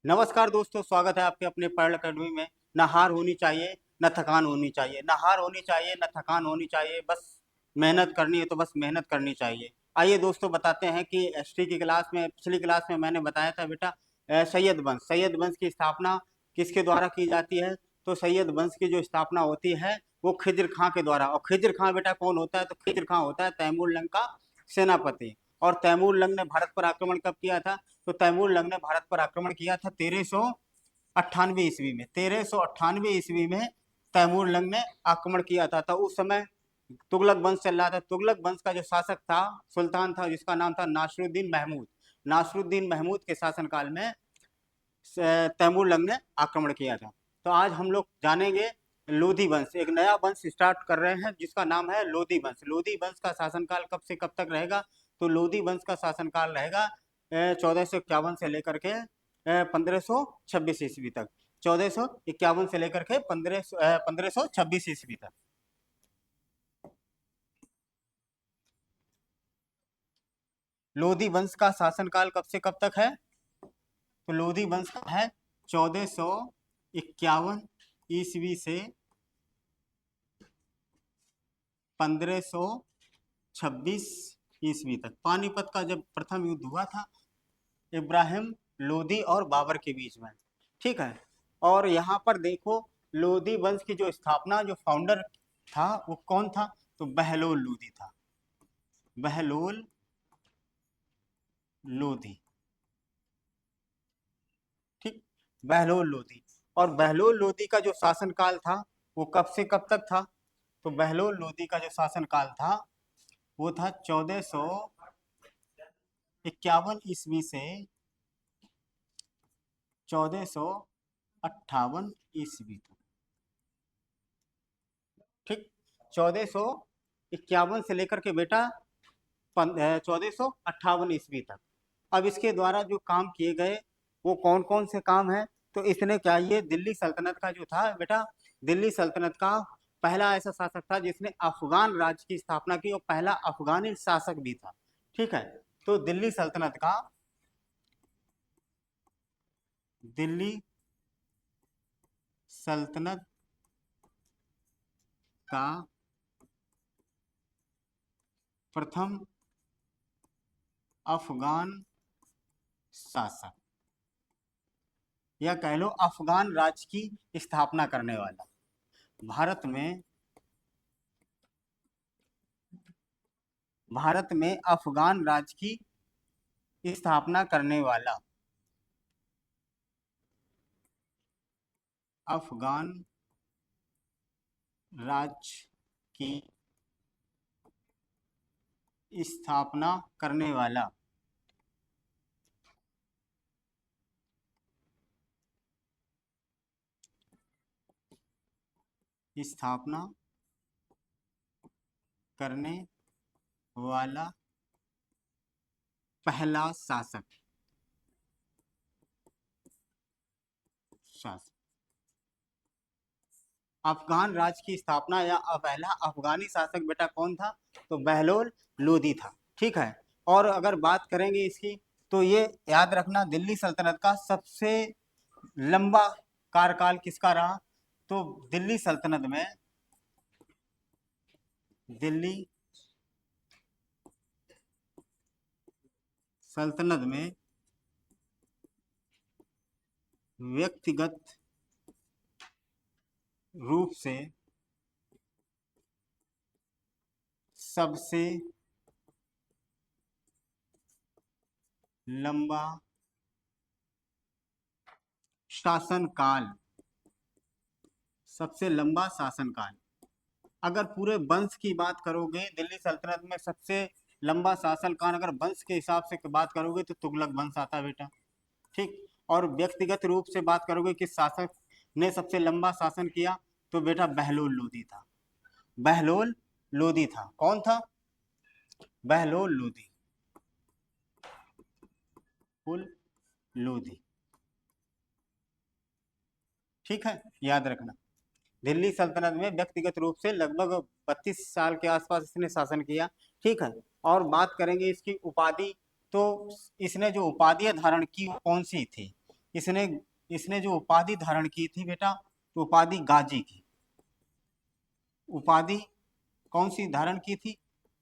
नमस्कार दोस्तों, स्वागत है आपके अपने पर्ल अकेडमी में। न हार होनी चाहिए, न थकान होनी चाहिए। न हार होनी चाहिए, न थकान होनी चाहिए, बस मेहनत करनी है तो बस मेहनत करनी चाहिए। आइए दोस्तों, बताते हैं कि एसटी की क्लास में, पिछली क्लास में मैंने बताया था बेटा, सैयद वंश की स्थापना किसके द्वारा की जाती है? तो सैयद वंश की जो स्थापना होती है वो खिज्र खां के द्वारा। और खिज्र खां बेटा कौन होता है? तो खिज्र खां होता है तैमूर लंग का सेनापति। और तैमूर लंग ने भारत पर आक्रमण कब किया था? तो तैमूर लंग ने भारत पर आक्रमण किया था 1398 ईस्वी में। 1398 ईस्वी में तैमूर लंग ने आक्रमण किया था। तो उस समय तुगलक वंश चल रहा था। तुगलक वंश का जो शासक था, सुल्तान था, जिसका नाम था नासरुद्दीन महमूद। नासरुद्दीन महमूद के शासनकाल में तैमूर लंग ने आक्रमण किया था। तो आज हम लोग जानेंगे लोधी वंश। एक नया वंश स्टार्ट कर रहे हैं जिसका नाम है लोधी वंश। लोधी वंश का शासनकाल कब से कब तक रहेगा? तो लोधी वंश का शासनकाल रहेगा 1451 से लेकर के 1526 ईस्वी तक। 1451 से लेकर के 1526 ईस्वी तक। लोधी वंश का शासनकाल कब से कब तक है? तो लोधी वंश का है 1451 ईस्वी से 1526 ईस्वी तक। पानीपत का जब प्रथम युद्ध हुआ था इब्राहिम लोधी और बाबर के बीच में, ठीक है। और यहाँ पर देखो, लोधी वंश की जो स्थापना, जो फाउंडर था वो कौन था? तो बहलोल लोधी था। बहलोल लोधी, ठीक, बहलोल लोधी। और बहलोल लोधी का जो शासनकाल था वो कब से कब तक था? तो बहलोल लोधी का जो शासनकाल था वो था 1451 ईस्वी से 1458 ईस्वी तक, ठीक। 1451 से लेकर के बेटा 1458 ईस्वी तक। अब इसके द्वारा जो काम किए गए वो कौन कौन से काम है? तो इसने क्या, ये दिल्ली सल्तनत का जो था बेटा, दिल्ली सल्तनत का पहला ऐसा शासक था जिसने अफगान राज्य की स्थापना की, और पहला अफगानी शासक भी था, ठीक है। तो दिल्ली सल्तनत का प्रथम अफगान शासक, या कह लो अफगान राज्य की स्थापना करने वाला, भारत में अफगान राज्य की स्थापना करने वाला, अफगान राज्य की स्थापना करने वाला स्थापना करने वाला पहला शासक। अफगान राज्य की स्थापना या पहला अफगानी शासक बेटा कौन था? तो बहलोल लोदी था, ठीक है। और अगर बात करेंगे इसकी, तो ये याद रखना, दिल्ली सल्तनत का सबसे लंबा कार्यकाल किसका रहा? तो दिल्ली सल्तनत में व्यक्तिगत रूप से सबसे लंबा शासनकाल, सबसे लंबा शासनकाल। अगर पूरे वंश की बात करोगे, दिल्ली सल्तनत में सबसे लंबा शासनकाल अगर वंश के हिसाब से बात करोगे तो तुगलक वंश आता है बेटा, ठीक। और व्यक्तिगत रूप से बात करोगे कि शासक ने सबसे लंबा शासन किया, तो बेटा बहलोल लोदी था। बहलोल लोदी था। कौन था? बहलोल लोदी, कुल लोधी, ठीक है, याद रखना। दिल्ली सल्तनत में व्यक्तिगत रूप से लगभग 32 साल के आसपास इसने शासन किया, ठीक है। और बात करेंगे इसकी उपाधि, तो इसने जो उपाधियां धारण की वो कौन सी थी? इसने इसने जो उपाधि धारण की थी बेटा, तो उपाधि गाजी की। उपाधि कौन सी धारण की थी?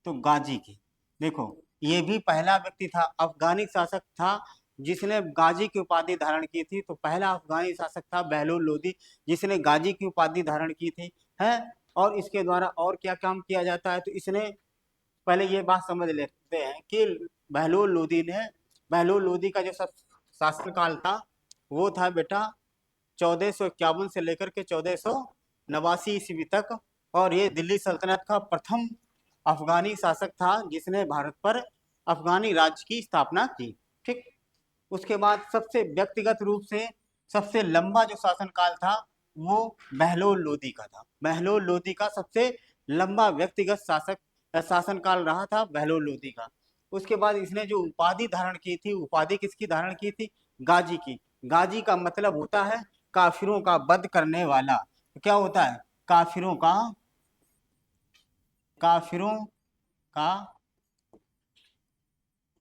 तो गाजी की। देखो, ये भी पहला व्यक्ति था, अफगानी शासक था जिसने गाजी की उपाधि धारण की थी। तो पहला अफगानी शासक था बहलोल लोदी, जिसने गाजी की उपाधि धारण की थी, है। और इसके द्वारा और क्या काम किया जाता है, तो इसने, पहले ये बात समझ लेते हैं कि बहलोल लोदी ने, बहलोल लोदी का जो शासनकाल था वो था बेटा 1451 से लेकर के 1489 ईस्वी तक। और ये दिल्ली सल्तनत का प्रथम अफगानी शासक था जिसने भारत पर अफगानी राज्य की स्थापना की। ठीक। उसके बाद सबसे व्यक्तिगत रूप से सबसे लंबा जो शासनकाल था वो बहलोल लोदी का था। बहलोल लोदी का सबसे लंबा व्यक्तिगत शासनकाल रहा था बहलोल लोदी का। उसके बाद इसने जो उपाधि धारण की थी, उपाधि किसकी धारण की थी? गाजी की। गाजी का मतलब होता है काफिरों का वध करने वाला। तो क्या होता है? काफिरों का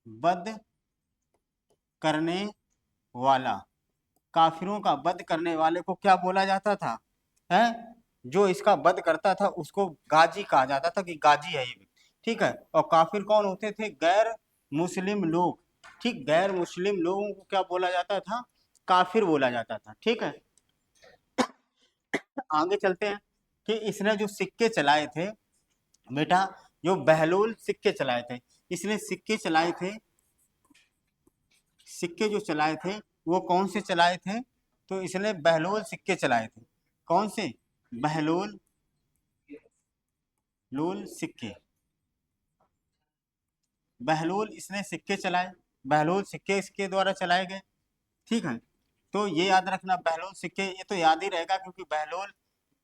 वध करने वाला। काफिरों का वध करने वाले को क्या बोला जाता था? है, जो इसका वध करता था उसको गाजी कहा जाता था कि गाजी है ये। ठीक है। और काफिर कौन होते थे? गैर मुस्लिम लोग। ठीक, गैर मुस्लिम लोगों को क्या बोला जाता था? काफिर बोला जाता था। ठीक है। आगे चलते हैं कि इसने जो सिक्के चलाए थे बेटा, जो बहलोल सिक्के चलाए थे, इसने सिक्के चलाए थे, सिक्के जो चलाए थे वो कौन से चलाए थे? तो इसने बहलोल सिक्के चलाए थे। कौन से? बहलोल लोल सिक्के। बहलोल इसने सिक्के चलाए, बहलोल सिक्के इसके द्वारा चलाए गए। ठीक है। तो ये याद रखना, बहलोल सिक्के ये तो याद ही रहेगा क्योंकि बहलोल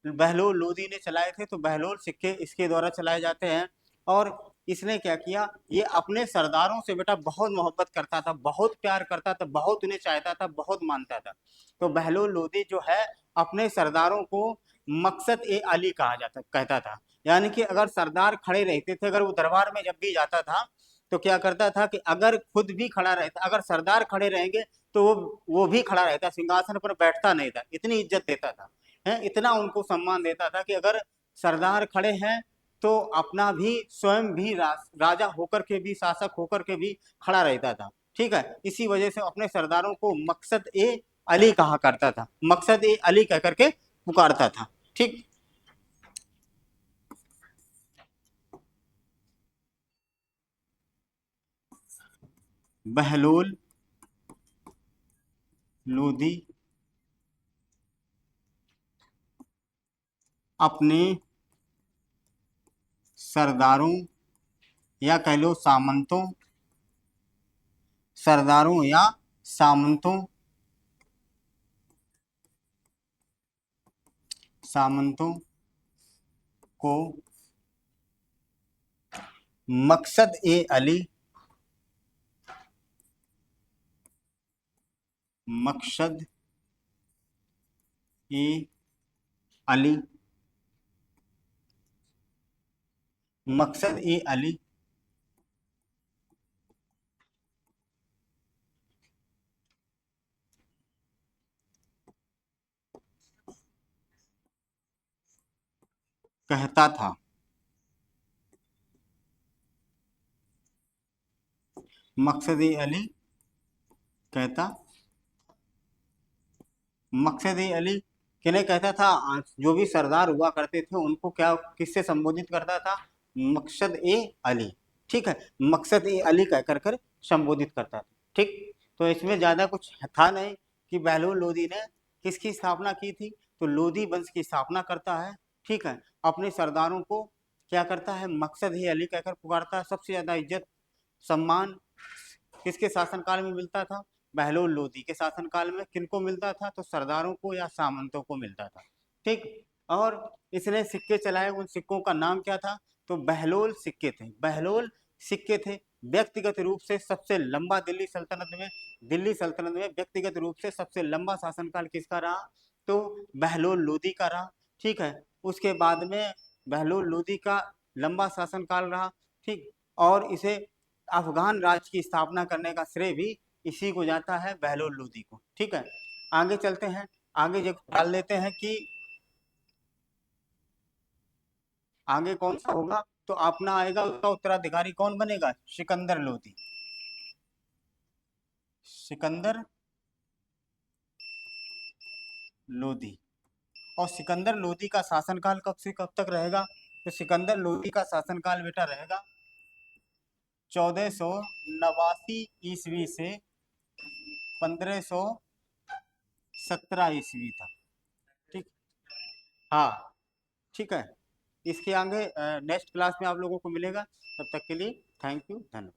बहलोल लोदी ने चलाए थे, तो बहलोल सिक्के इसके द्वारा चलाए जाते हैं। और इसने क्या किया? ये अपने सरदारों से बेटा बहुत मोहब्बत करता था, बहुत प्यार करता था, बहुत उन्हें चाहता था, बहुत मानता था। तो बहलोल लोदी जो है अपने सरदारों को मकसद ए अली कहा जाता कहता था। यानी कि अगर सरदार खड़े रहते थे, अगर वो दरबार में जब भी जाता था तो क्या करता था कि अगर खुद भी खड़ा रहता, अगर सरदार खड़े रहेंगे तो वो भी खड़ा रहता, सिंहासन पर बैठता नहीं था, इतनी इज्जत देता था, है, इतना उनको सम्मान देता था कि अगर सरदार खड़े हैं तो अपना भी स्वयं भी राजा होकर के भी, शासक होकर के भी खड़ा रहता था। ठीक है। इसी वजह से अपने सरदारों को मकसद ए अली कहा करता था, मकसद ए अली कह करके पुकारता था। ठीक। बहलोल लोधी अपने सरदारों या कह लो सामंतों, सरदारों या सामंतों सामंतों को मकसद ए अली, मकसद ए अली, मकसद ए अली कहता था। मकसद ए अली कहता, मकसद ए अली किन्हें कहता था? जो भी सरदार हुआ करते थे उनको क्या, किससे संबोधित करता था? मकसद ए अली। ठीक है। मकसद ए अली कह कर कर संबोधित करता था। ठीक। तो इसमें ज्यादा कुछ था नहीं कि बहलोल लोदी ने किसकी स्थापना की थी, तो लोदी वंश की स्थापना करता है। ठीक है। अपने सरदारों को क्या करता है? मकसद ए अली कहकर पुकारता है। सबसे ज्यादा इज्जत सम्मान किसके शासनकाल में मिलता था? बहलोल लोदी के शासनकाल में। किनको मिलता था? तो सरदारों को या सामंतों को मिलता था। ठीक। और इसने सिक्के चलाए, उन सिक्कों का नाम क्या था? तो बहलोल सिक्के थे, बहलोल सिक्के थे। व्यक्तिगत रूप से सबसे लंबा दिल्ली सल्तनत में व्यक्तिगत रूप से सबसे लंबा शासनकाल किसका रहा? तो बहलोल लोदी का रहा। ठीक है। उसके बाद में बहलोल लोदी का लंबा शासनकाल रहा। ठीक। और इसे अफगान राज्य की स्थापना करने का श्रेय भी इसी को जाता है बहलोल लोदी को। ठीक है, आगे चलते हैं, आगे जो डाल लेते हैं कि आगे कौन सा होगा, तो अपना आएगा उसका उत्तराधिकारी कौन बनेगा, सिकंदर लोदी। सिकंदर लोदी। और सिकंदर लोदी का शासनकाल कब से कब तक रहेगा, तो सिकंदर लोदी का शासनकाल बेटा रहेगा 1489 से 1517 ईस्वी तक। ठीक, हाँ, ठीक है। इसके आगे नेक्स्ट क्लास में आप लोगों को मिलेगा, तब तक के लिए थैंक यू, धन्यवाद।